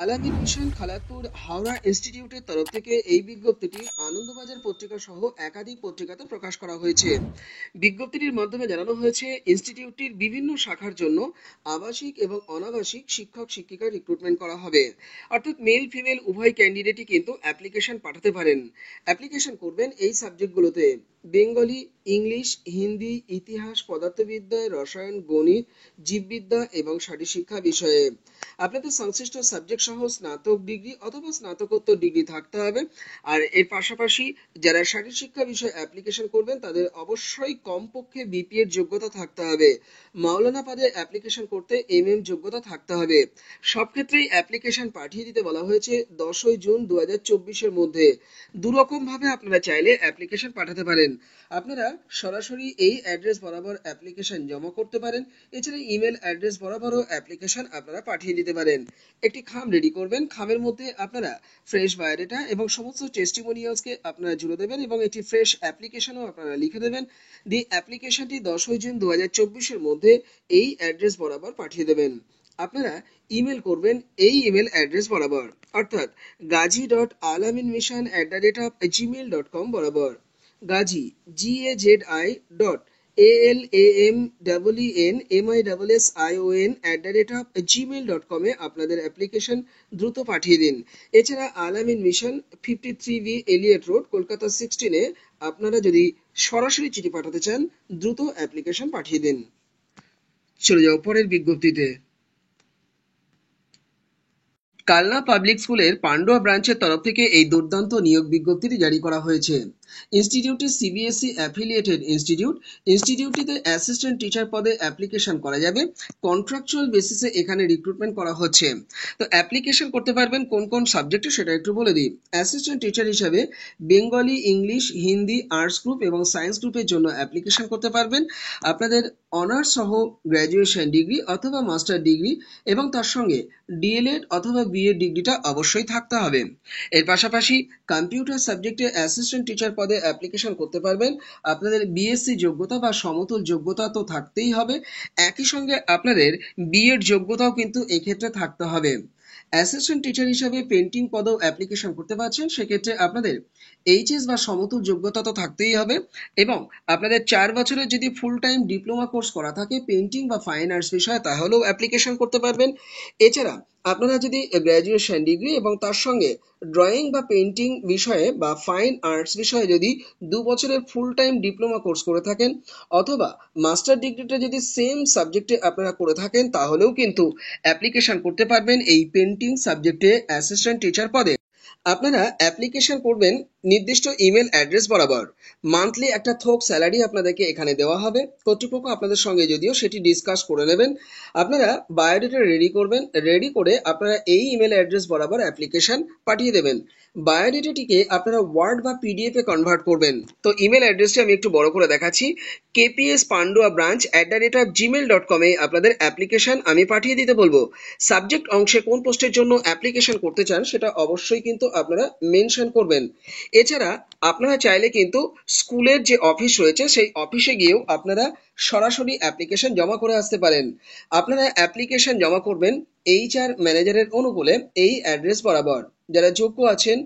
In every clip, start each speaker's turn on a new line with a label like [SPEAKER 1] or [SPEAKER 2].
[SPEAKER 1] আলামিন মিশন খালাকপুর হাওড়া ইনস্টিটিউটের তরফ থেকে এই বিজ্ঞপ্তিটি আনন্দবাজার পত্রিকা সহ একাধিক পত্রিকাতে প্রকাশ করা হয়েছে। বিজ্ঞপ্তিটির মাধ্যমে জানানো হয়েছে ইনস্টিটিউটটির বিভিন্ন শাখার জন্য আবাসিক এবং অনাবাসিক শিক্ষক শিক্ষিকা রিক্রুটমেন্ট করা হবে। অর্থাৎ মেল ফিমেল উভয় ক্যান্ডিডেটই কিন্তু অ্যাপ্লিকেশন পাঠাতে পারেন। অ্যাপ্লিকেশন করবেন এই সাবজেক্টগুলোতে: বেঙ্গলি, ইংলিশ, হিন্দি, ইতিহাস, পদার্থবিদ্যা, রসায়ন, গণিত, জীববিদ্যা এবং শারীরশিক্ষা বিষয়ে। আপনাদের সংশ্লিষ্ট সাবজেক্ট সহ স্নাতক ডিগ্রি অথবা স্নাতকোত্তর ডিগ্রি থাকতে হবে। আর এর পাশাপাশি যারা শারীরশিক্ষা বিষয়ে অ্যাপ্লিকেশন করবেন তাদের অবশ্যই কমপক্ষে বিপি এর যোগ্যতা থাকতে হবে। মাওলানা পদে অ্যাপ্লিকেশন করতে এমএম যোগ্যতা থাকতে হবে। সব ক্ষেত্রেই অ্যাপ্লিকেশন পাঠিয়ে দিতে বলা হয়েছে 10ই জুন 2024-এর মধ্যে। দুরকম ভাবে আপনারা চাইলে অ্যাপ্লিকেশন পাঠাতে পারেন। আপনারা সরাসরি এই অ্যাড্রেস বরাবর অ্যাপ্লিকেশন জমা করতে পারেন। এছাড়া ইমেল অ্যাড্রেস বরাবরও অ্যাপ্লিকেশন আপনারা পাঠিয়ে দিতে পারেন। একটি খাম রেডি করবেন। খামের মধ্যে আপনারা ফ্রেশ বায়োডাটা এবং সমস্ত টেস্টিমোনিয়ালসকে আপনারা জুড়ে দেবেন এবং একটি ফ্রেশ অ্যাপ্লিকেশনও আপনারা লিখে দেবেন। দিয়ে অ্যাপ্লিকেশনটি 10ই জুন 2024-এর মধ্যে এই অ্যাড্রেস বরাবর পাঠিয়ে দেবেন। আপনারা ইমেল করবেন এই ইমেল অ্যাড্রেস বরাবর, অর্থাৎ gaji.alaminmission@gmail.com বরাবর। গাজী GAZIALAMENMISSION @gmail.com দ্রুত পাঠিয়ে দিন। এছাড়া Alameen mission 53B Elliot road, Kolkata 16-এ আপনারা যদি সরাসরি চিঠি পাঠাতে চান দ্রুত অ্যাপ্লিকেশন পাঠিয়ে দিন। চলে যাও পরের বিজ্ঞপ্তিতে। কালনা পাবলিক স্কুলের পান্ডুয়া ব্রাঞ্চের তরফ থেকে এই দুর্দান্ত নিয়োগ বিজ্ঞপ্তিটি জারি করা হয়েছে। ইনস্টিটিউটটি সিবিএসই অ্যাফিলিয়েটেড ইনস্টিটিউট। ইনস্টিটিউটটিতে অ্যাসিস্ট্যান্ট টিচার পদে অ্যাপ্লিকেশন করা যাবে। কন্ট্রাকচুয়াল বেসিসে এখানে রিক্রুটমেন্ট করা হচ্ছে। তো অ্যাপ্লিকেশন করতে পারবেন কোন কোন সাবজেক্টে সেটা একটু বলে দিই। অ্যাসিস্ট্যান্ট টিচার হিসাবে Bengali, English, Hindi, arts group এবং সায়েন্স গ্রুপের জন্য অ্যাপ্লিকেশন করতে পারবেন। আপনাদের অনার্স সহ গ্র্যাজুয়েশন ডিগ্রি অথবা মাস্টার ডিগ্রি এবং তার সঙ্গে ডিএলএড অথবা বিএ ডিগ্রিটা অবশ্যই থাকতে হবে। এর পাশাপাশি কম্পিউটার সাবজেক্টে অ্যাসিস্ট্যান্ট টিচার পদে অ্যাপ্লিকেশন করতে পারবেন। আপনাদের বিএসসি যোগ্যতা বা সমতুল যোগ্যতা তো থাকতেই হবে। একই সঙ্গে আপনাদের বিএড যোগ্যতাও কিন্তু এক্ষেত্রে থাকতে হবে। অ্যাসিস্ট্যান্ট টিচার হিসাবে পেন্টিং পদেও অ্যাপ্লিকেশন করতে পারছেন। সেক্ষেত্রে আপনাদের এইচএস বা সমতুল যোগ্যতা তো থাকতেই হবে এবং আপনাদের 4 বছরের যদি ফুল টাইম ডিপ্লোমা কোর্স করা থাকে পেন্টিং বা ফাইন আর্টস বিষয়ে তাহলেও অ্যাপ্লিকেশন করতে পারবেন। এছাড়া আপনারা যদি গ্র্যাজুয়েশন ডিগ্রি এবং তার সঙ্গে ড্রয়িং বা পেন্টিং বিষয়ে বা ফাইন আর্টস বিষয়ে যদি 2 বছরের ফুল টাইম ডিপ্লোমা কোর্স করে থাকেন অথবা মাস্টার ডিগ্রিটা যদি সেম সাবজেক্টে আপনারা করে থাকেন তাহলেও কিন্তু অ্যাপ্লিকেশন করতে পারবেন এই পেন্টিং সাবজেক্টে অ্যাসিস্ট্যান্ট টিচার পদে। আপনারা অ্যাপ্লিকেশন করবেন নির্দিষ্ট ইমেল অ্যাড্রেস বরাবর। মান্থলি একটা থোক স্যালারি আপনাদেরকে এখানে দেওয়া হবে। কর্তৃপক্ষ আপনাদের সঙ্গে যদিও সেটি ডিসকাস করে নেবেন। আপনারা বায়োডাটা রেডি করবেন। রেডি করে আপনারা এই ইমেল অ্যাড্রেস বরাবর অ্যাপ্লিকেশন পাঠিয়ে দেবেন। বায়োডাটাটিকে আপনারা ওয়ার্ড বা পিডিএফ এ কনভার্ট করবেন। তো ইমেল অ্যাড্রেসটি আমি একটু বড় করে দেখাচ্ছি। kpspandua@gmail.com এ আপনাদের অ্যাপ্লিকেশন আমি পাঠিয়ে দিতে বলবো। সাবজেক্ট অংশে কোন পোস্টের জন্য অ্যাপ্লিকেশন করতে চান সেটা অবশ্যই কিন্তু আপনারা মেনশন করবেন। এছাড়া আপনারা চাইলে কিন্তু স্কুলের যে অফিস রয়েছে সেই অফিসে গিয়েও আপনারা সরাসরি অ্যাপ্লিকেশন জমা করে আসতে পারেন। আপনারা অ্যাপ্লিকেশন জমা করবেন এইচআর ম্যানেজারের অনুকূলে এই অ্যাড্রেস বরাবর। যারা যোগ্য আছেন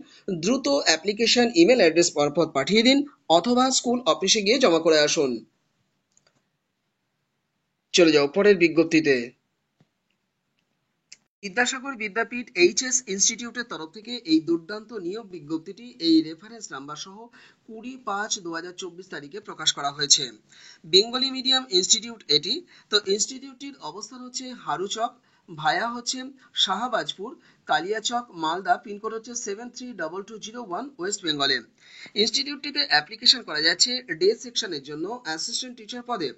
[SPEAKER 1] দ্রুত অ্যাপ্লিকেশন ইমেল অ্যাড্রেস মারফত পাঠিয়ে দিন অথবা স্কুল অফিসে গিয়ে জমা করে আসুন। চলে যাও পরের বিজ্ঞপ্তিতে। বিদ্যাসাগর বিদ্যাপীঠ এইচএস ইনস্টিটিউটের তরফ থেকে এই দুর্দান্ত নিয়োগ বিজ্ঞপ্তিটি এই রেফারেন্স নাম্বার সহ 20/5/2024 তারিখে প্রকাশ করা হয়েছে। বেঙ্গলি মিডিয়াম ইনস্টিটিউট এটি। তো ইনস্টিটিউটটির অবস্থান হচ্ছে হারুচক, ভায়া হচ্ছে শাহবাজপুর, কালিয়াচক, মালদা। পিনকোড হচ্ছে 732201, ওয়েস্ট বেঙ্গলে। ইনস্টিটিউটটিতে অ্যাপ্লিকেশন করা যাচ্ছে ডে সেকশনের জন্য অ্যাসিস্ট্যান্ট টিচার পদে।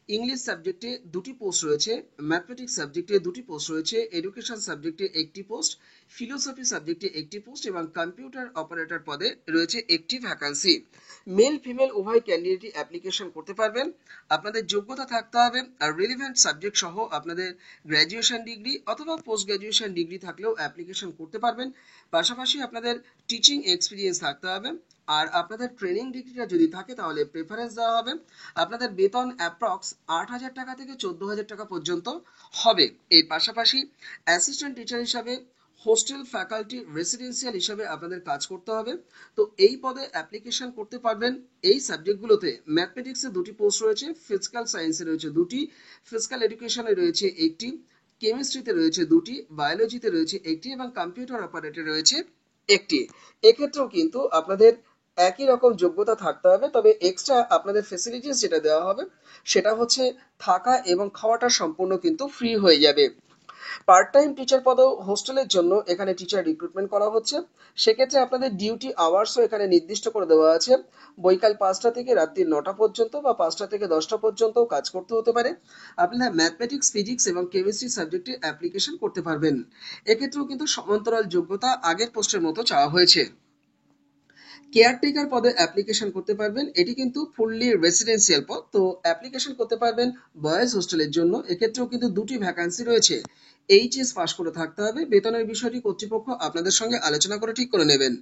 [SPEAKER 1] ইংলিশ সাবজেক্টে 2টি পোস্ট রয়েছে, ম্যাথমেটিক্স সাবজেক্টে 2টি পোস্ট রয়েছে, এডুকেশন সাবজেক্টে 1টি পোস্ট, ফিলোসফি সাবজেক্টে 1টি পোস্ট এবং কম্পিউটার অপারেটর পদে রয়েছে 1টি ভ্যাকান্সি। মেল ফিমেল উভয় ক্যান্ডিডেটই অ্যাপ্লিকেশন করতে পারবেন। আপনাদের যোগ্যতা থাকতে হবে আর রিলেভেন্ট সাবজেক্ট সহ আপনাদের গ্র্যাজুয়েশন ডিগ্রি অথবা পোস্ট গ্র্যাজুয়েশন ডিগ্রি থাকলেও অ্যাপ্লিকেশন করতে পারবেন। পাশাপাশি আপনাদের টিচিং এক্সপিরিয়েন্স থাকতে হবে আর আপনাদের ট্রেনিং ডিগ্রিটা যদি থাকে তাহলে প্রেফারেন্স দেওয়া হবে। আপনাদের বেতন অ্যাপ্রক্স 8,000 টাকা থেকে 14,000 টাকা পর্যন্ত হবে। এর পাশাপাশি অ্যাসিস্ট্যান্ট টিচার হিসাবে হোস্টেল ফ্যাকাল্টি রেসিডেন্সিয়াল হিসাবে আপনাদের কাজ করতে হবে। তো এই পদে অ্যাপ্লিকেশন করতে পারবেন। এই সাবজেক্টগুলোতে ম্যাথমেটিক্সে 2টি পোস্ট রয়েছে, ফিজিক্যাল সায়েন্সে রয়েছে 2টি, ফিজিক্যাল এডুকেশনে রয়েছে 1টি, কেমিস্ট্রিতে রয়েছে 2টি, বায়োলজিতে রয়েছে 1টি এবং কম্পিউটার অপারেটরে রয়েছে 1টি। এক্ষেত্রেও কিন্তু আপনাদের একই রকম যোগ্যতা থাকতে হবে, তবে এক্সট্রা আপনাদের ফেসিলিটিস যেটা দেওয়া হবে সেটা হচ্ছে থাকা এবং খাওয়াটা সম্পূর্ণ কিন্তু ফ্রি হয়ে যাবে। পার্ট টাইম টিচার পদেও হোস্টেলের জন্য এখানে টিচার রিক্রুটমেন্ট করা হচ্ছে। সেক্ষেত্রে আপনাদের ডিউটি আওয়ার্সও এখানে নির্দিষ্ট করে দেওয়া আছে। বৈকাল 5টা থেকে রাত্রি 9টা পর্যন্ত বা 5টা থেকে 10টা পর্যন্ত কাজ করতে হতে পারে। আপনারা ম্যাথমেটিক্স, ফিজিক্স এবং কেমিস্ট্রি সাবজেক্টে অ্যাপ্লিকেশন করতে পারবেন। এক্ষেত্রেও কিন্তু সমান্তরাল যোগ্যতা আগের পোস্টের মতো চাওয়া হয়েছে। কেয়ারটেকার পদে অ্যাপ্লিকেশন করতে পারবেন। এটি কিন্তু ফুললি রেসিডেন্সিয়াল পদ, তো অ্যাপ্লিকেশন করতে পারবেন বয়েজ হোস্টেলের জন্য। এক্ষেত্রেও কিন্তু 2টি ভ্যাকান্সি রয়েছে। এইচএস পাস করে থাকতে হবে। বেতনের বিষয়টি কর্তৃপক্ষ আপনাদের সঙ্গে আলোচনা করে ঠিক করে নেবেন।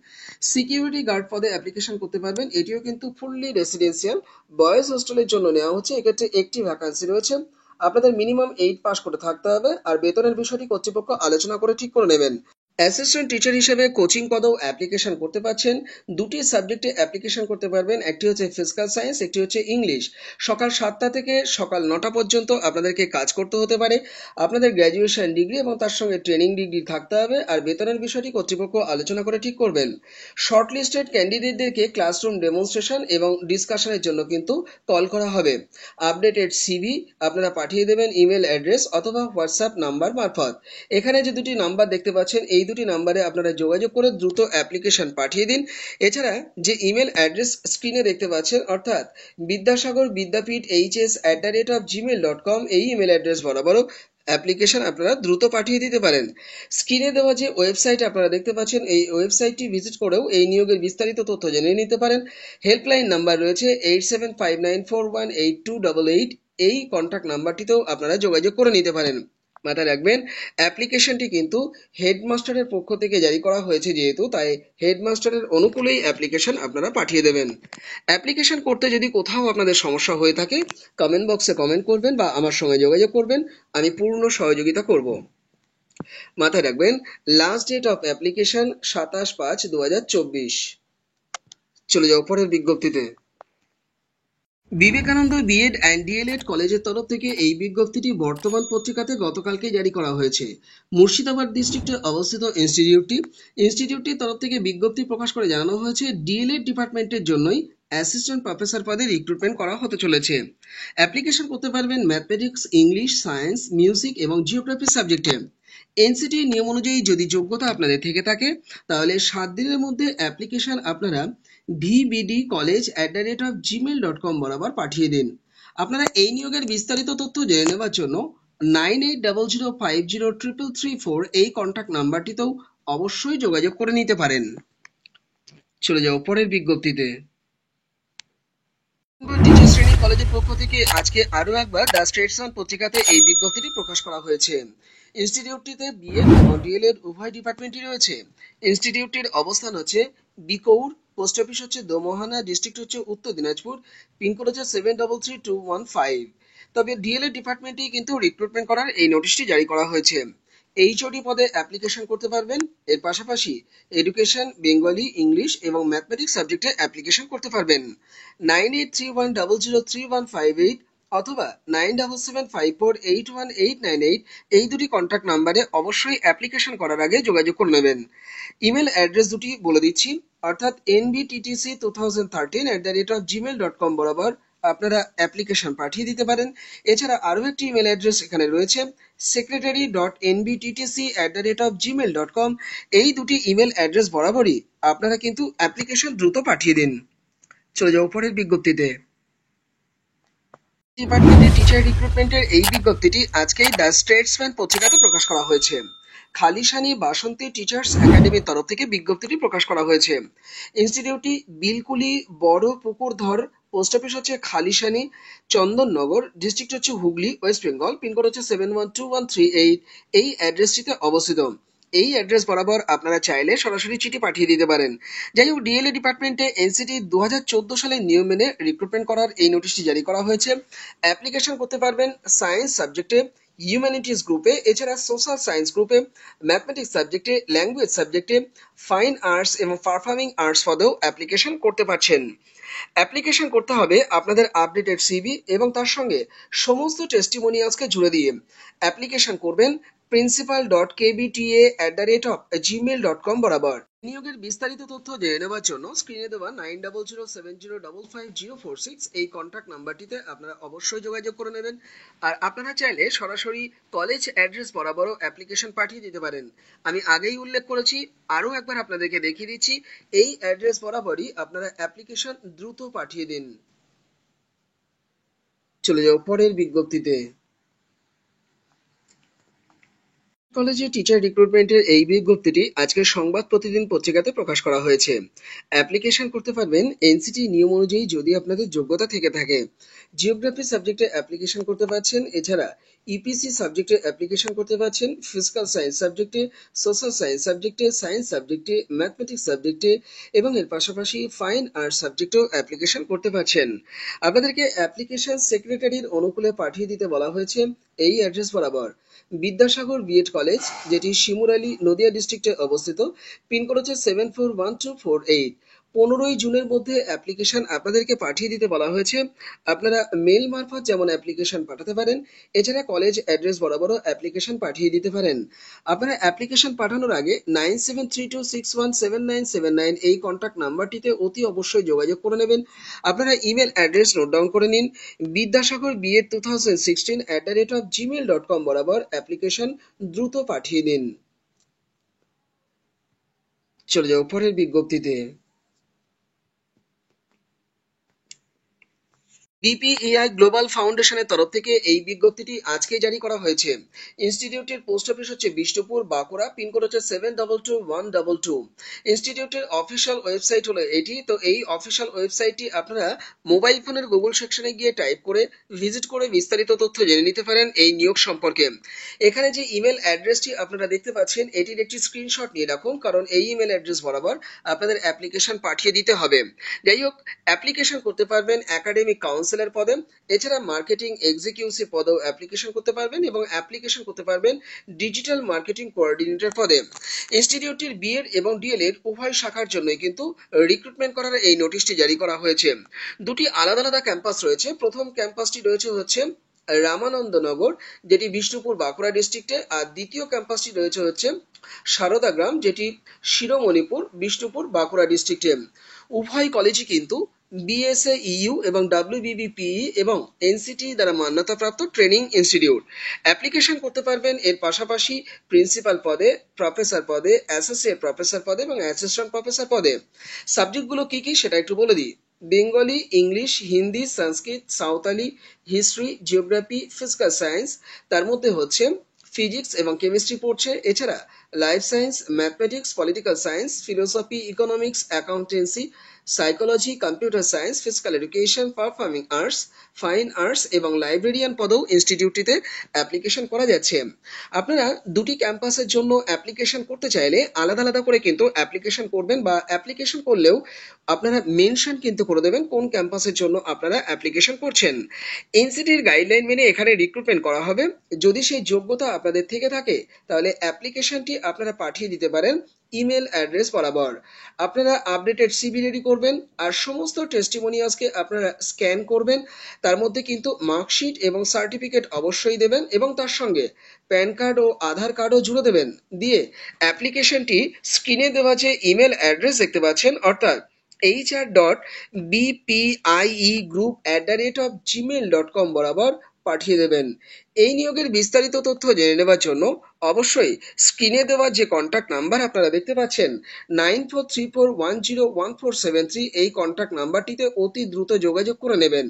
[SPEAKER 1] সিকিউরিটি গার্ড পদে অ্যাপ্লিকেশন করতে পারবেন। এটিও কিন্তু ফুললি রেসিডেন্সিয়াল বয়েজ হোস্টেলের জন্য নেওয়া হচ্ছে। এক্ষেত্রে একটি ভ্যাকান্সি রয়েছে। আপনাদের মিনিমাম 8 পাস করে থাকতে হবে আর বেতনের বিষয়টি কর্তৃপক্ষ আলোচনা করে ঠিক করে নেবেন। অ্যাসিস্ট্যান্ট টিচার হিসেবে কোচিং পদেও অ্যাপ্লিকেশন করতে পারছেন। 2টি সাবজেক্টে অ্যাপ্লিকেশন করতে পারবেন। একটি হচ্ছে ফিজিক্যাল সায়েন্স, একটি হচ্ছে ইংলিশ। সকাল 7টা থেকে সকাল 9টা পর্যন্ত আপনাদেরকে কাজ করতে হতে পারে। আপনাদের গ্র্যাজুয়েশন ডিগ্রি এবং তার সঙ্গে ট্রেনিং ডিগ্রি থাকতে হবে আর বেতনের বিষয়টি কর্তৃপক্ষ আলোচনা করে ঠিক করবেন। শর্টলিস্টেড ক্যান্ডিডেটদেরকে ক্লাসরুম ডেমনস্ট্রেশন এবং ডিসকাশনের জন্য কিন্তু কল করা হবে। আপডেটেড সিভি আপনারা পাঠিয়ে দেবেন ইমেল অ্যাড্রেস অথবা হোয়াটসঅ্যাপ নাম্বার মারফত। এখানে যে 2টি নাম্বার দেখতে পাচ্ছেন এই 2টি নাম্বারে আপনারা যোগাযোগ করে দ্রুত অ্যাপ্লিকেশন পাঠিয়ে দিন। এছাড়া যে ইমেল অ্যাড্রেস স্ক্রিনে দেখতে পাচ্ছেন অর্থাৎ বিদ্যাসাগর বিদ্যাপীঠ hs@gmail.com এই ইমেল অ্যাড্রেস বরাবরও অ্যাপ্লিকেশন আপনারা দ্রুত পাঠিয়ে দিতে পারেন। স্ক্রিনে দেওয়া যে ওয়েবসাইট আপনারা দেখতে পাচ্ছেন এই ওয়েবসাইটটি ভিজিট করেও এই নিয়োগের বিস্তারিত তথ্য জেনে নিতে পারেন। হেল্পলাইন নাম্বার রয়েছে 8759418288। এই কন্ট্যাক্ট নাম্বারটিতেও আপনারা যোগাযোগ করে নিতে পারেন। মাথায় রাখবেন অ্যাপ্লিকেশনটি কিন্তু হেডমাস্টারের পক্ষ থেকে জারি করা হয়েছে, যেহেতু তাই হেডমাস্টারের অনুকূলেই অ্যাপ্লিকেশন আপনারা পাঠিয়ে দেবেন। অ্যাপ্লিকেশন করতে যদি কোথাও আপনাদের সমস্যা হয়ে থাকে কমেন্ট বক্সে কমেন্ট করবেন বা আমার সঙ্গে যোগাযোগ করবেন, আমি পূর্ণ সহযোগিতা করব। মাথায় রাখবেন লাস্ট ডেট অফ অ্যাপ্লিকেশন 27/5/2024। চলে যাও পরের বিজ্ঞপ্তিতে। বিবেকানন্দ বিএড অ্যান্ড ডিএলএড কলেজের তরফ থেকে এই বিজ্ঞপ্তিটি বর্তমান পত্রিকাতে গতকালকে জারি করা হয়েছে। মুর্শিদাবাদ ডিস্ট্রিক্টে অবস্থিত ইনস্টিটিউটটির তরফ থেকে বিজ্ঞপ্তি প্রকাশ করে জানানো হয়েছে ডিএলএড ডিপার্টমেন্টের জন্যই অ্যাসিস্ট্যান্ট প্রফেসর পদে রিক্রুটমেন্ট করা হতে চলেছে। অ্যাপ্লিকেশন করতে পারবেন ম্যাথমেটিক্স, ইংলিশ, সায়েন্স, মিউজিক এবং জিওগ্রাফি সাবজেক্টে। এনসিটির নিয়ম অনুযায়ী যদি যোগ্যতা আপনাদের থেকে থাকে তাহলে 7 দিনের মধ্যে অ্যাপ্লিকেশন আপনারা vbdcollege@gmail.com বরাবর পাঠিয়ে দিন। আপনারা এই নিয়োগের বিস্তারিত তথ্য জেনে নেওয়ার জন্য 9800503334 এই কন্ট্যাক্ট নাম্বারটিতেও অবশ্যই যোগাযোগ করে নিতে পারেন। চলে যাও পরের বিজ্ঞপ্তিতে। দ্বিতীয় শ্রেণী কলেজের পক্ষ থেকে আজকে আরো একবার দ্য স্টেটসম্যান পত্রিকাতে এই বিজ্ঞপ্তিটি প্রকাশ করা হয়েছে। ইনস্টিটিউটটিতে বিএড এবং ডিএলএড উভয় ডিপার্টমেন্টই রয়েছে। ইনস্টিটিউটটির অবস্থান হচ্ছে বিকৌর, পোস্ট অফিস হচ্ছে দোমোহানা, ডিস্ট্রিক্ট হচ্ছে উত্তর দিনাজপুর, পিনকোড হচ্ছে 733215। তবে ডিএলএড ডিপার্টমেন্টেই কিন্তু রিক্রুটমেন্ট করার এই নোটিশটি জারি করা হয়েছে। এইচওডি পদে অ্যাপ্লিকেশন করতে পারবেন। এর পাশাপাশি এডুকেশন, বেঙ্গলি, ইংলিশ এবং ম্যাথমেটিক্স সাবজেক্টে অ্যাপ্লিকেশন করতে পারবেন। 9831003158 অথবা 9775481898 এই 2টি কন্ট্যাক্ট নাম্বারে অবশ্যই অ্যাপ্লিকেশন করার আগে যোগাযোগ করে নেবেন। ইমেল অ্যাড্রেস দুটি বলে দিচ্ছি, অর্থাৎ nbttc2013@gmail.com বরাবর আপনারা অ্যাপ্লিকেশন পাঠিয়ে দিতে পারেন। এছাড়া আরও একটি ইমেল অ্যাড্রেস এখানে রয়েছে secretary.nbttc@gmail.com। এই 2টি ইমেল অ্যাড্রেস বরাবরই আপনারা কিন্তু অ্যাপ্লিকেশন দ্রুত পাঠিয়ে দিন। চলে যাও পরের বিজ্ঞপ্তিতে। ডিপার্টমেন্টের টিচার রিক্রুটমেন্টের এই বিজ্ঞপ্তিটি আজকেই দ্য স্টেটসম্যান পত্রিকাতে প্রকাশ করা হয়েছে। খালিশানি বাসন্তী টিচার্স একাডেমির তরফ থেকে বিজ্ঞপ্তিটি প্রকাশ করা হয়েছে। ইনস্টিটিউটটি বিলকুলি বড় পুকুরধর, পোস্ট অফিস হচ্ছে খালিশানি, চন্দননগর, ডিস্ট্রিক্ট হচ্ছে হুগলি, ওয়েস্ট বেঙ্গল, পিনকোড হচ্ছে 712138। এই অ্যাড্রেসটিতে অবস্থিত। এই অ্যাড্রেস বরাবর আপনারা চাইলে সরাসরি চিঠি পাঠিয়ে দিতে পারেন। যাই হোক, ডিএলএ ডিপার্টমেন্টে এনসিটি 2014 সালের নিয়ম মেনে রিক্রুটমেন্ট করার এই নোটিশটি জারি করা হয়েছে। অ্যাপ্লিকেশন করতে পারবেন সায়েন্স সাবজেক্টে, হিউম্যানিটিস গ্রুপে, এছাড়া সোশ্যাল সায়েন্স গ্রুপে, ম্যাথমেটিক্স সাবজেক্টে, ল্যাঙ্গুয়েজ সাবজেক্টে, ফাইন আর্টস এবং পারফর্মিং আর্টস পদেও অ্যাপ্লিকেশন করতে পারছেন। অ্যাপ্লিকেশন করতে হবে আপনাদের আপডেটেড সিভি এবং তার সঙ্গে সমস্ত টেস্টিমোনিয়ালসকে জুড়ে দিয়ে। অ্যাপ্লিকেশন করবেন principal.kbta@gmail.com বরাবর। নিয়োগের বিস্তারিত তথ্য জেনে নেওয়ার জন্য স্ক্রিনে দেওয়া 9007055046 এই কন্ট্যাক্ট নাম্বারটিতে আপনারা অবশ্যই যোগাযোগ করে নেবেন। আর আপনারা চাইলে সরাসরি কলেজ অ্যাড্রেস বরাবরও অ্যাপ্লিকেশন পাঠিয়ে দিতে পারেন। আমি আগেই উল্লেখ করেছি, আরও একবার আপনাদেরকে দেখিয়ে দিচ্ছি, এই অ্যাড্রেস বরাবরই আপনারা অ্যাপ্লিকেশন দ্রুত পাঠিয়ে দিন। চলে যাও পরের বিজ্ঞপ্তিতে। কলেজে টিচার রিক্রুটমেন্টের এই বিজ্ঞপ্তিটি আজকের সংবাদ প্রতিদিন পত্রিকাতে প্রকাশ করা হয়েছে। অ্যাপ্লিকেশন করতে পারবেন এনসিটি নিয়ম অনুযায়ী যদি আপনাদের যোগ্যতা থেকে থাকে। জিওগ্রাফি সাবজেক্টে অ্যাপ্লিকেশন করতে পারছেন, এছাড়া ইপিসি সাবজেক্টে অ্যাপ্লিকেশন করতে পারছেন, ফিজিক্যাল সায়েন্স সাবজেক্টে, সোশ্যাল সায়েন্স সাবজেক্টে, সায়েন্স সাবজেক্টে, ম্যাথমেটিক্স সাবজেক্টে এবং এর পাশাপাশি ফাইন আর্টস সাবজেক্টেও অ্যাপ্লিকেশন করতে পারছেন। আপনাদেরকে অ্যাপ্লিকেশন সেক্রেটারির অনুকূলে পাঠিয়ে দিতে বলা হয়েছে এই অ্যাড্রেস বরাবর। বিদ্যাসাগর বিএড কলেজ, যেটি শিমুরালী নদিয়া ডিস্ট্রিক্টে অবস্থিত, পিনকোড হচ্ছে 741248। 15ই জুনের মধ্যে অ্যাপ্লিকেশন আপনাদেরকে পাঠিয়ে দিতে বলা হয়েছে। আপনারা মেল মারফত যেমন অ্যাপ্লিকেশন পাঠাতে পারেন, এছাড়া কলেজ অ্যাড্রেস বরাবরও অ্যাপ্লিকেশন পাঠিয়ে দিতে পারেন। আপনারা অ্যাপ্লিকেশন পাঠানোর আগে 9732617979 এই কন্ট্যাক্ট নাম্বারটিতে অতি অবশ্যই যোগাযোগ করে নেবেন। আপনারা ইমেল অ্যাড্রেস নোট ডাউন করে নিন, বিদ্যাসাগর বিএড 2016@gmail.com বরাবর অ্যাপ্লিকেশন দ্রুত পাঠিয়ে দিন। চলে যাও পরের বিজ্ঞপ্তিতে। বিপিএআই গ্লোবাল ফাউন্ডেশনের তরফ থেকে এই বিজ্ঞপ্তিটি আজকে জারি করা হয়েছে। ইনস্টিটিউটের পোস্ট অফিস হচ্ছে বিষ্ণুপুর, বাঁকুড়া, পিনকোড হচ্ছে 722122। ইনস্টিটিউটের অফিসিয়াল ওয়েবসাইট হলো এটি। তো এই অফিসিয়াল ওয়েবসাইটটি আপনারা মোবাইল ফোনের গুগল সেকশনে গিয়ে টাইপ করে ভিজিট করে বিস্তারিত তথ্য জেনে নিতে পারেন এই নিয়োগ সম্পর্কে। এখানে যে ইমেল অ্যাড্রেসটি আপনারা দেখতে পাচ্ছেন, এটির একটি স্ক্রিনশট নিয়ে রাখুন, কারণ এই ইমেল অ্যাড্রেস বরাবর আপনাদের অ্যাপ্লিকেশন পাঠিয়ে দিতে হবে। যাই হোক, অ্যাপ্লিকেশন করতে পারবেন একাডেমিক কাউন্সিলর পদে, এছাড়া মার্কেটিং এক্সিকিউটিভ পদেও অ্যাপ্লিকেশন করতে পারবেন এবং অ্যাপ্লিকেশন করতে পারবেন ডিজিটাল মার্কেটিং কোঅর্ডিনেটর পদে। ইনস্টিটিউটটির বিএড এবং ডিএলএড উভয় শাখার জন্যই কিন্তু রিক্রুটমেন্ট করার এই নোটিশটি জারি করা হয়েছে। দুটি আলাদা আলাদা ক্যাম্পাস রয়েছে। প্রথম ক্যাম্পাসটি রয়েছে হচ্ছে রামানন্দনগর, যেটি বিষ্ণুপুর বাঁকুড়া ডিস্ট্রিক্টে, আর দ্বিতীয় ক্যাম্পাসটি রয়েছে হচ্ছে সারদাগ্রাম, যেটি শিরোমণিপুর বিষ্ণুপুর বাঁকুড়া ডিস্ট্রিক্টে। উভয় কলেজই কিন্তু বিএসএ ইইউ এবং ডাব্লিউবিবিপিই এবং এনসিটি দ্বারা মান্যতাপ্রাপ্ত ট্রেনিং ইনস্টিটিউট। অ্যাপ্লিকেশন করতে পারবেন এর পাশাপাশি প্রিন্সিপাল পদে, প্রফেসর পদে, অ্যাসোসিয়েট প্রফেসর পদে এবং অ্যাসিস্ট্যান্ট প্রফেসর পদে। সাবজেক্টগুলো কি কি সেটা একটু বলে দিই। Bengali, English, Hindi, Sanskrit, Santali, history, geography, physical science, তার মধ্যে হচ্ছে ফিজিক্স এবং কেমিস্ট্রি পড়ছে, এছাড়া life science, mathematics, political science, philosophy, economics, accountancy, psychology, computer science, physical education, performing arts, fine arts এবং লাইব্রেরিয়ান পদেও ইনস্টিটিউটটিতে অ্যাপ্লিকেশন করা যাচ্ছে। আপনারা দুটি ক্যাম্পাসের জন্য অ্যাপ্লিকেশন করতে চাইলে আলাদা আলাদা করে কিন্তু অ্যাপ্লিকেশন করবেন, বা অ্যাপ্লিকেশন করলেও আপনারা মেনশন কিন্তু করে দেবেন কোন ক্যাম্পাসের জন্য আপনারা অ্যাপ্লিকেশন করছেন। এনসিটির গাইডলাইন মেনে এখানে রিক্রুটমেন্ট করা হবে। যদি সেই যোগ্যতা আপনাদের থেকে থাকে তাহলে অ্যাপ্লিকেশনটি আপনারা পাঠিয়ে দিতে পারেন ইমেল অ্যাড্রেস বরাবর। আপনারা আপডেটেড সিভি রেডি করবেন আর সমস্ত টেস্টিমোনিয়ালসকে আপনারা স্ক্যান করবেন। তার মধ্যে কিন্তু মার্কশিট এবং সার্টিফিকেট অবশ্যই দেবেন এবং তার সঙ্গে প্যান কার্ড ও আধার কার্ডও জুড়ে দেবেন। দিয়ে অ্যাপ্লিকেশনটি স্ক্রিনে দেওয়া যে ইমেল অ্যাড্রেস দেখতে পাচ্ছেন, অর্থাৎ hr.bpiegroup@gmail.com বরাবর পাঠিয়ে দেবেন। এই নিয়োগের বিস্তারিত তথ্য জেনে নেওয়ার জন্য অবশ্যই স্ক্রিনে দেওয়া যে কন্ট্যাক্ট নাম্বার আপনারা দেখতে পাচ্ছেন 9434101473, এই কন্ট্যাক্ট নাম্বারটিতে অতি দ্রুত যোগাযোগ করে নেবেন।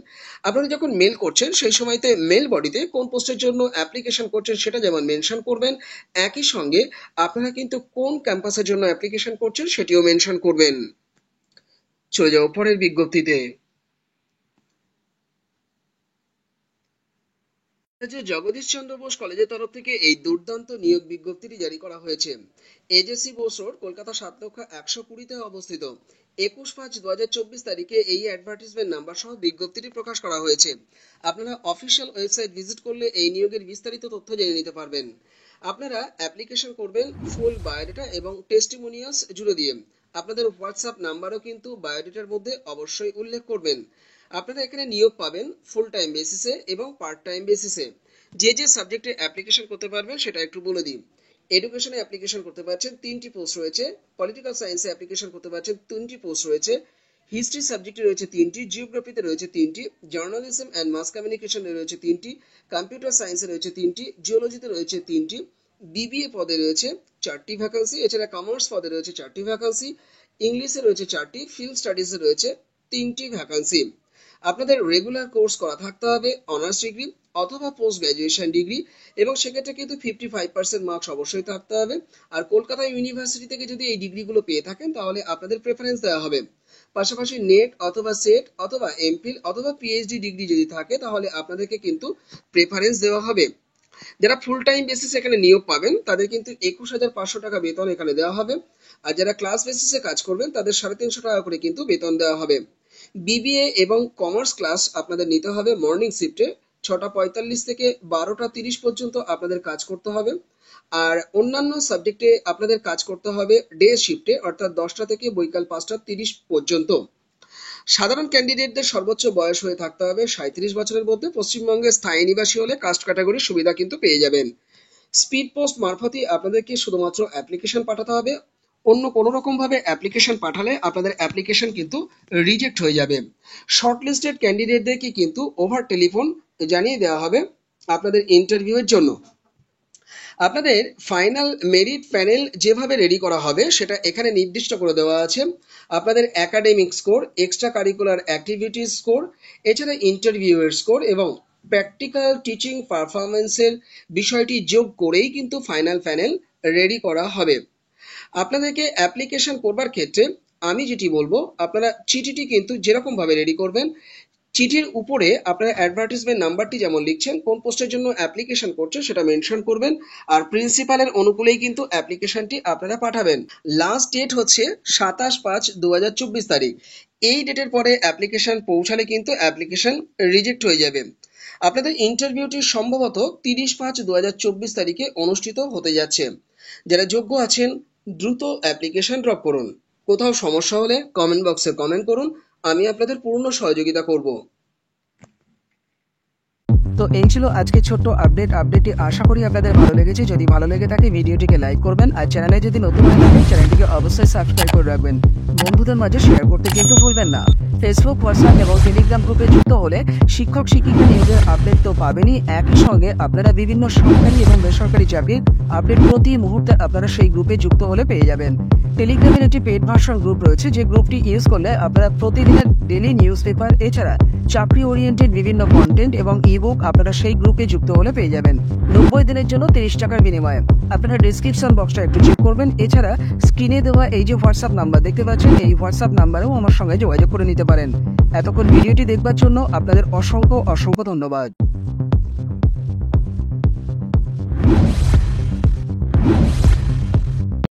[SPEAKER 1] আপনারা যখন মেল করছেন সেই সময়তে মেল বডিতে কোন পোস্টের জন্য অ্যাপ্লিকেশন করছেন সেটা যেমন মেনশন করবেন, একই সঙ্গে আপনারা কিন্তু কোন ক্যাম্পাসের জন্য অ্যাপ্লিকেশন করছেন সেটিও মেনশন করবেন। চলে যাও পরের বিজ্ঞপ্তিতে। জগদীশ চন্দ্র বোস কলেজের তরফ থেকে এই দুর্দান্ত নিয়োগ বিজ্ঞপ্তিটি জারি করা হয়েছে। এজেসি বোস রোড, কলকাতা 7,120,তে অবস্থিত। 21/5/2024 তারিখে এই অ্যাডভার্টিজমেন্ট নাম্বার সহ বিজ্ঞপ্তিটি প্রকাশ করা হয়েছে। আপনারা অফিসিয়াল ওয়েবসাইট ভিজিট করলে এই নিয়োগের বিস্তারিত তথ্য জেনে নিতে পারবেন। আপনারা অ্যাপ্লিকেশন করবেন ফুল বায়োডাটা এবং টেস্টিমোনিয়ালস জুড়ে দিয়ে। আপনাদের হোয়াটসঅ্যাপ নাম্বারও কিন্তু বায়োডাটার মধ্যে অবশ্যই উল্লেখ করবেন। আপনারা এখানে নিয়োগ পাবেন ফুল টাইম বেসিসে এবং পার্ট টাইম বেসিসে। যে সাবজেক্টে অ্যাপ্লিকেশন করতে পারবেন সেটা একটু বলে দিই। এডুকেশনে অ্যাপ্লিকেশন করতে পারছেন 3টি পোস্ট রয়েছে, পলিটিক্যাল সায়েন্সে অ্যাপ্লিকেশন করতে পারছেন 3টি পোস্ট রয়েছে, হিস্ট্রি সাবজেক্টে রয়েছে 3টি, জিওগ্রাফিতে রয়েছে 3টি, জার্নালিজম অ্যান্ড মাস কমিউনিকেশনে রয়েছে 3টি, কম্পিউটার সায়েন্সে রয়েছে 3টি, জিওলজিতে রয়েছে 3টি, বিবিএ পদে রয়েছে 4টি ভ্যাকান্সি, এছাড়া কমার্স পদে রয়েছে 4টি ভ্যাকান্সি, ইংলিশে রয়েছে 4টি, ফিল্ড স্টাডিজে রয়েছে 3টি ভ্যাকান্সি। আপনাদের রেগুলার কোর্স করা থাকতে হবে অনার্স ডিগ্রি অথবা পোস্ট গ্র্যাজুয়েশন ডিগ্রি, এবং সেক্ষেত্রে কিন্তু 55% মার্কস অবশ্যই থাকতে হবে। আর কলকাতা ইউনিভার্সিটি থেকে যদি এই ডিগ্রিগুলো পেয়ে থাকেন তাহলে আপনাদের প্রেফারেন্স দেওয়া হবে। পাশাপাশি নেট অথবা সেট অথবা এমফিল অথবা পিএইচডি ডিগ্রি যদি থাকে তাহলে আপনাদেরকে কিন্তু প্রেফারেন্স দেওয়া হবে। যারা ফুল টাইম বেসিস এখানে নিয়োগ পাবেন তাদের কিন্তু 21,500 টাকা বেতন এখানে দেওয়া হবে। আর যারা ক্লাস বেসিসে কাজ করবেন তাদের 350 টাকা করে কিন্তু বেতন দেওয়া হবে। বিবিএ এবং কমার্স ক্লাস আপনাদের নিতে হবে মর্নিং শিফটে 6:45 থেকে 12:30 পর্যন্ত আপনাদের কাজ করতে হবে। আর অন্যান্য সাবজেক্টে আপনাদের কাজ করতে হবে ডে শিফটে, অর্থাৎ 10টা থেকে বৈকাল 5:30 পর্যন্ত। সাধারণ ক্যান্ডিডেটদের সর্বোচ্চ বয়স হয়ে থাকতে হবে 37 বছরের মধ্যে। পশ্চিমবঙ্গের স্থায়ী নিবাসী হলে কাস্ট ক্যাটাগরির সুবিধা কিন্তু পেয়ে যাবেন। স্পিড পোস্ট মারফতই আপনাদেরকে শুধুমাত্র অ্যাপ্লিকেশন পাঠাতে হবে। অন্য কোনো রকম ভাবে অ্যাপ্লিকেশন পাঠালে আপনাদের অ্যাপ্লিকেশন কিন্তু রিজেক্ট হয়ে যাবে। শর্টলিস্টেড ক্যান্ডিডেটদেরকে কিন্তু ওভার টেলিফোন জানিয়ে দেওয়া হবে আপনাদের ইন্টারভিউয়ের জন্য। আপনাদের ফাইনাল মেরিট প্যানেল যেভাবে রেডি করা হবে সেটা এখানে নির্দিষ্ট করে দেওয়া আছে। আপনাদের academic score, extra curricular activities score, এছাড়া ইন্টারভিউয়ের স্কোর এবং প্র্যাকটিক্যাল টিচিং পারফরমেন্সের বিষয়টি যোগ করেই কিন্তু ফাইনাল প্যানেল রেডি করা হবে। আপনাদেরকে অ্যাপ্লিকেশন করবার ক্ষেত্রে আমি যেটি বলবো, আপনারা চিঠিটি কিন্তু যেরকম ভাবে রেডি করবেন, চিঠির উপরে আপনারা অ্যাডভার্টাইজমেন্ট নাম্বারটি যেমন লিখছেন, কোন পোস্টের জন্য অ্যাপ্লিকেশন করছেন সেটা মেনশন করবেন। আর প্রিন্সিপালের অনুকূলেই কিন্তু অ্যাপ্লিকেশনটি আপনারা পাঠাবেন। লাস্ট ডেট হচ্ছে 27/5/2024 তারিখ। এই ডেটের পরে অ্যাপ্লিকেশন পৌঁছালে কিন্তু অ্যাপ্লিকেশন রিজেক্ট হয়ে যাবে। আপনাদের ইন্টারভিউটি সম্ভবত 30/5/2024 তারিখে অনুষ্ঠিত হতে যাচ্ছে। যারা যোগ্য আছেন দ্রুত অ্যাপ্লিকেশন ড্রপ করুন। কোথাও সমস্যা হলে কমেন্ট বক্সে কমেন্ট করুন, আমি আপনাদের পূর্ণ সহযোগিতা করব।
[SPEAKER 2] তো এই ছিল আজকে ছোট্ট আপডেটটি আশা করি আপনাদের ভালো লেগেছে। যদি ভালো লেগে থাকে ভিডিওটিকে লাইক করবেন, আর চ্যানেলে যদি নতুন হয়ে থাকেন চ্যানেলটিকে অবশ্যই সাবস্ক্রাইব করে রাখবেন। বন্ধুদের মাঝে শেয়ার করতে কিন্তু ভুলবেন না। ফেসবুক, হোয়াটসঅ্যাপ এবং টেলিগ্রাম গ্রুপে যুক্ত হলে শিক্ষক শিক্ষিকা নিয়োগের আপডেট তো পাবেনই, একই সঙ্গে আপনারা বিভিন্ন সরকারি এবং বেসরকারি চাকরির আপডেট প্রতি মুহূর্তে আপনারা সেই গ্রুপে যুক্ত হলে পেয়ে যাবেন। টেলিগ্রামের একটি পেড ভার্সন গ্রুপ রয়েছে, যে গ্রুপটি ইউজ করলে আপনারা প্রতিদিনের ডেইলি নিউজ পেপার, এছাড়া চাকরি ওরিয়েন্টেড বিভিন্ন কন্টেন্ট এবং ইবুক আপনারা সেই গ্রুপে যুক্ত হলে পেয়ে যাবেন 90 দিনের জন্য 30 টাকার বিনিময়ে। আপনারা ডিসক্রিপশন বক্সটা একটু চেক করবেন। এছাড়া স্ক্রিনে দেওয়া এই যে হোয়াটসঅ্যাপ নাম্বার দেখতে পাচ্ছেন, এই হোয়াটসঅ্যাপ নাম্বারেও আমার সঙ্গে যোগাযোগ করে নিতে পারেন। এতক্ষণ ভিডিওটি দেখবার জন্য আপনাদের অসংখ্য ধন্যবাদ।